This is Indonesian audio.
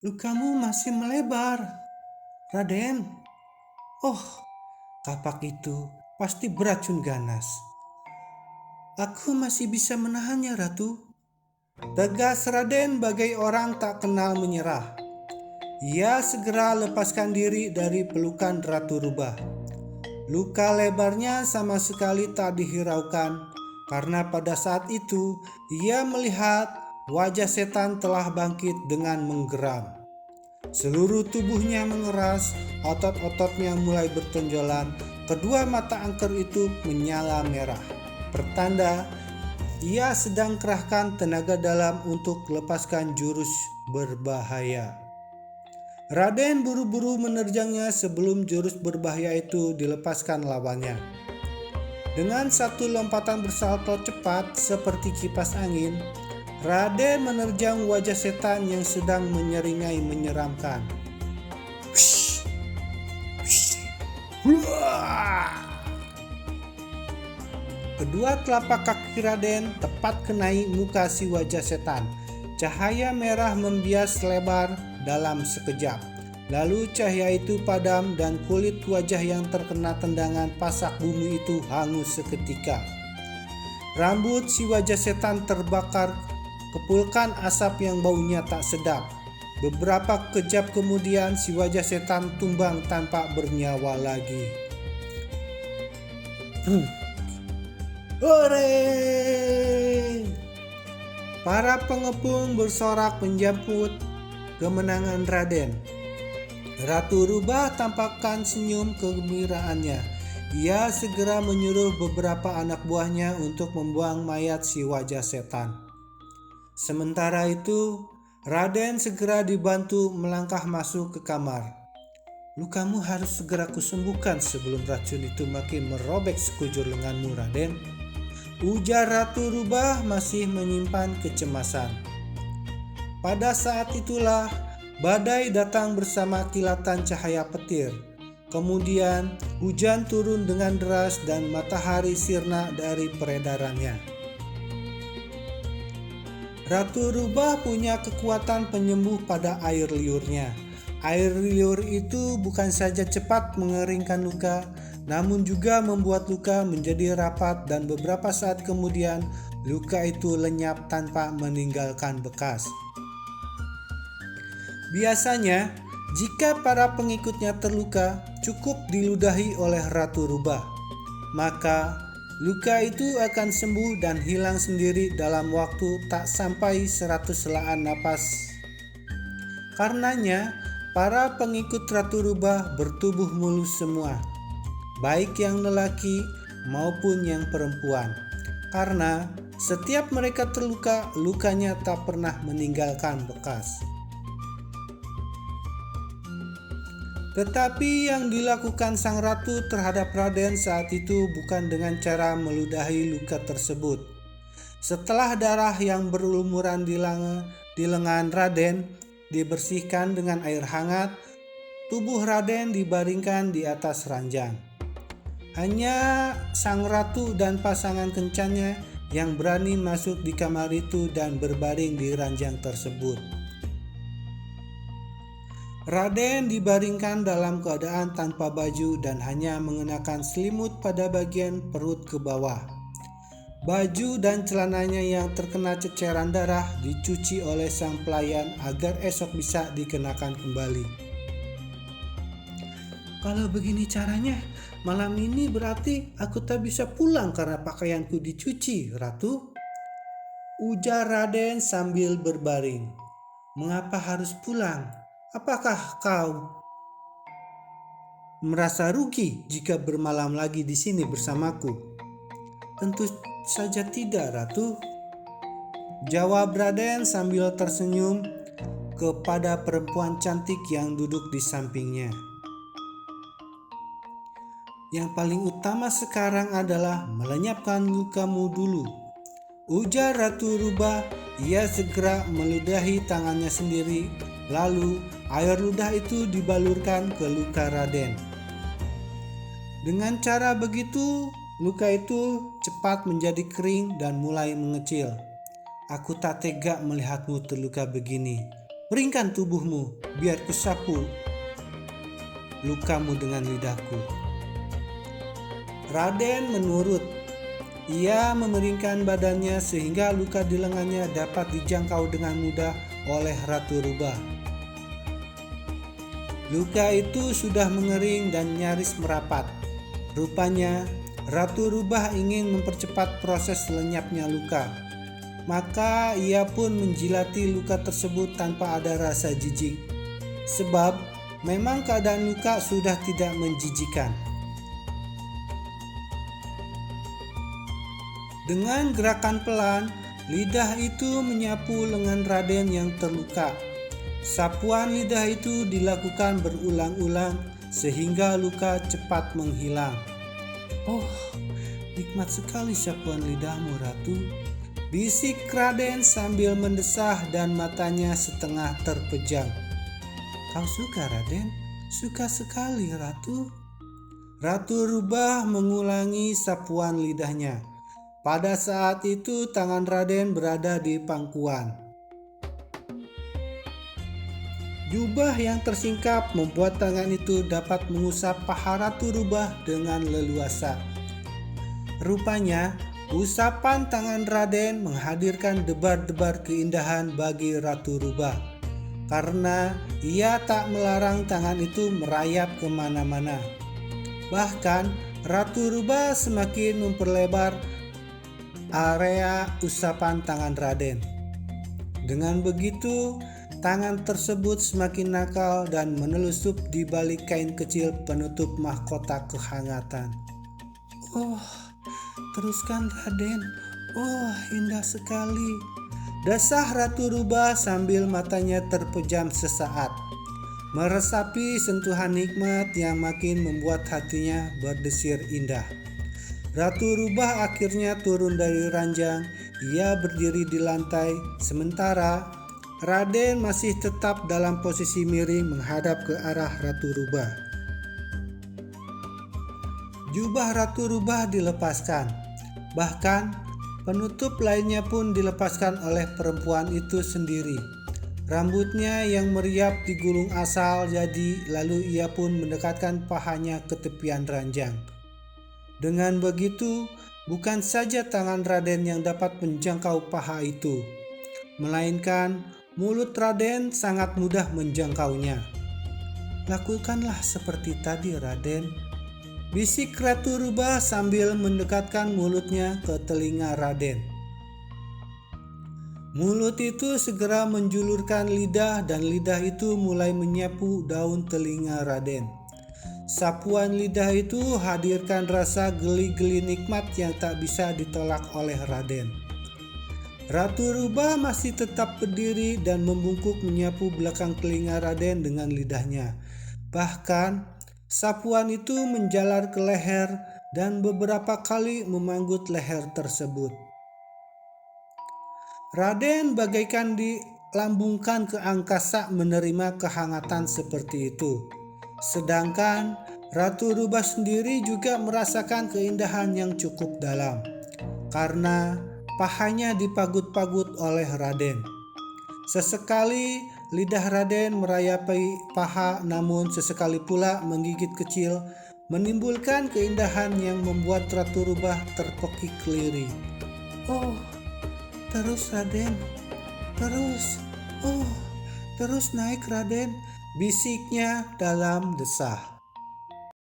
Lukamu masih melebar, Raden. Oh, kapak itu pasti beracun ganas. Aku masih bisa menahannya, Ratu. Tegas Raden bagai orang tak kenal menyerah. Ia segera lepaskan diri dari pelukan Ratu Rubah. Luka lebarnya sama sekali tak dihiraukan, karena pada saat itu ia melihat wajah setan telah bangkit dengan menggeram. Seluruh tubuhnya mengeras, otot-ototnya mulai bertonjolan, kedua mata angker itu menyala merah. Pertanda ia sedang kerahkan tenaga dalam untuk lepaskan jurus berbahaya. Raden buru-buru menerjangnya sebelum jurus berbahaya itu dilepaskan lawannya. Dengan satu lompatan bersalto cepat seperti kipas angin, Raden menerjang wajah setan yang sedang menyeringai menyeramkan. Hush, hush, Kedua telapak kaki Raden tepat kenai muka si wajah setan. Cahaya merah membias lebar dalam sekejap. Lalu cahaya itu padam dan kulit wajah yang terkena tendangan pasak bumi itu hangus seketika. Rambut si wajah setan terbakar kepulkan asap yang baunya tak sedap. Beberapa kejap kemudian si wajah setan tumbang tanpa bernyawa lagi. Hore! Para pengepung bersorak menjemput kemenangan Raden. Ratu Rubah tampakkan senyum kegembiraannya. Ia segera menyuruh beberapa anak buahnya untuk membuang mayat si wajah setan. Sementara itu, Raden segera dibantu melangkah masuk ke kamar. Lukamu harus segera kusembuhkan sebelum racun itu makin merobek sekujur lenganmu, Raden. Ujar Ratu Rubah masih menyimpan kecemasan. Pada saat itulah badai datang bersama kilatan cahaya petir. Kemudian hujan turun dengan deras dan matahari sirna dari peredarannya. Ratu Rubah punya kekuatan penyembuh pada air liurnya. Air liur itu bukan saja cepat mengeringkan luka, namun juga membuat luka menjadi rapat dan beberapa saat kemudian luka itu lenyap tanpa meninggalkan bekas. Biasanya, jika para pengikutnya terluka, cukup diludahi oleh Ratu Rubah. Maka, luka itu akan sembuh dan hilang sendiri dalam waktu tak sampai 100 helaan napas. Karenanya, para pengikut Ratu Rubah bertubuh mulus semua, baik yang lelaki maupun yang perempuan. Karena setiap mereka terluka, lukanya tak pernah meninggalkan bekas. Tetapi yang dilakukan sang ratu terhadap Raden saat itu bukan dengan cara meludahi luka tersebut. Setelah darah yang berlumuran di lengan Raden dibersihkan dengan air hangat, tubuh Raden dibaringkan di atas ranjang. Hanya sang ratu dan pasangan kencannya yang berani masuk di kamar itu dan berbaring di ranjang tersebut. Raden dibaringkan dalam keadaan tanpa baju dan hanya mengenakan selimut pada bagian perut ke bawah. Baju dan celananya yang terkena ceceran darah dicuci oleh sang pelayan agar esok bisa dikenakan kembali. Kalau begini caranya, malam ini berarti aku tak bisa pulang karena pakaianku dicuci, Ratu. Ujar Raden sambil berbaring. Mengapa harus pulang? Apakah kau merasa rugi jika bermalam lagi di sini bersamaku? Tentu saja tidak, Ratu. Jawab Raden sambil tersenyum kepada perempuan cantik yang duduk di sampingnya. Yang paling utama sekarang adalah melenyapkan lukamu dulu. Ujar Ratu Rubah. Ia segera meludahi tangannya sendiri. Lalu air ludah itu dibalurkan ke luka Raden. Dengan cara begitu, luka itu cepat menjadi kering dan mulai mengecil. Aku tak tega melihatmu terluka begini. Ringkan tubuhmu, biar kusapu lukamu dengan lidahku. Raden menurut. Ia memeringkan badannya sehingga luka di lengannya dapat dijangkau dengan mudah oleh Ratu Rubah. Luka itu sudah mengering dan nyaris merapat. Rupanya Ratu Rubah ingin mempercepat proses lenyapnya luka. Maka ia pun menjilati luka tersebut tanpa ada rasa jijik. Sebab memang keadaan luka sudah tidak menjijikan. Dengan gerakan pelan, lidah itu menyapu lengan Raden yang terluka. Sapuan lidah itu dilakukan berulang-ulang sehingga luka cepat menghilang. "Oh, nikmat sekali sapuan lidahmu, Ratu," bisik Raden sambil mendesah dan matanya setengah terpejam. "Kau suka, Raden?" "Suka sekali, Ratu." Ratu Rubah mengulangi sapuan lidahnya. Pada saat itu tangan Raden berada di pangkuan. Jubah yang tersingkap membuat tangan itu dapat mengusap paha Ratu Rubah dengan leluasa. Rupanya, usapan tangan Raden menghadirkan debar-debar keindahan bagi Ratu Rubah, karena ia tak melarang tangan itu merayap kemana-mana. Bahkan, Ratu Rubah semakin memperlebar area usapan tangan Raden. Dengan begitu, tangan tersebut semakin nakal dan menelusup di balik kain kecil penutup mahkota kehangatan. "Oh, teruskan, Raden. Oh, indah sekali," desah Ratu Rubah sambil matanya terpejam sesaat, meresapi sentuhan nikmat yang makin membuat hatinya berdesir indah. Ratu Rubah akhirnya turun dari ranjang. Ia berdiri di lantai, sementara Raden masih tetap dalam posisi miring menghadap ke arah Ratu Rubah. Jubah Ratu Rubah dilepaskan. Bahkan penutup lainnya pun dilepaskan oleh perempuan itu sendiri. Rambutnya yang meriap digulung asal jadi, lalu ia pun mendekatkan pahanya ke tepian ranjang. Dengan begitu, bukan saja tangan Raden yang dapat menjangkau paha itu, melainkan mulut Raden sangat mudah menjangkaunya. "Lakukanlah seperti tadi, Raden," bisik Ratu Rubah sambil mendekatkan mulutnya ke telinga Raden. Mulut itu segera menjulurkan lidah dan lidah itu mulai menyapu daun telinga Raden. Sapuan lidah itu hadirkan rasa geli-geli nikmat yang tak bisa ditolak oleh Raden. Ratu Rubah masih tetap berdiri dan membungkuk menyapu belakang telinga Raden dengan lidahnya. Bahkan sapuan itu menjalar ke leher dan beberapa kali memanggut leher tersebut. Raden bagaikan dilambungkan ke angkasa menerima kehangatan seperti itu. Sedangkan Ratu Rubah sendiri juga merasakan keindahan yang cukup dalam, karena pahanya dipagut-pagut oleh Raden. Sesekali lidah Raden merayapi paha, namun sesekali pula menggigit kecil, menimbulkan keindahan yang membuat Ratu Rubah terpekik lirih. "Oh, terus Raden, terus. Oh, terus naik Raden," bisiknya dalam desah.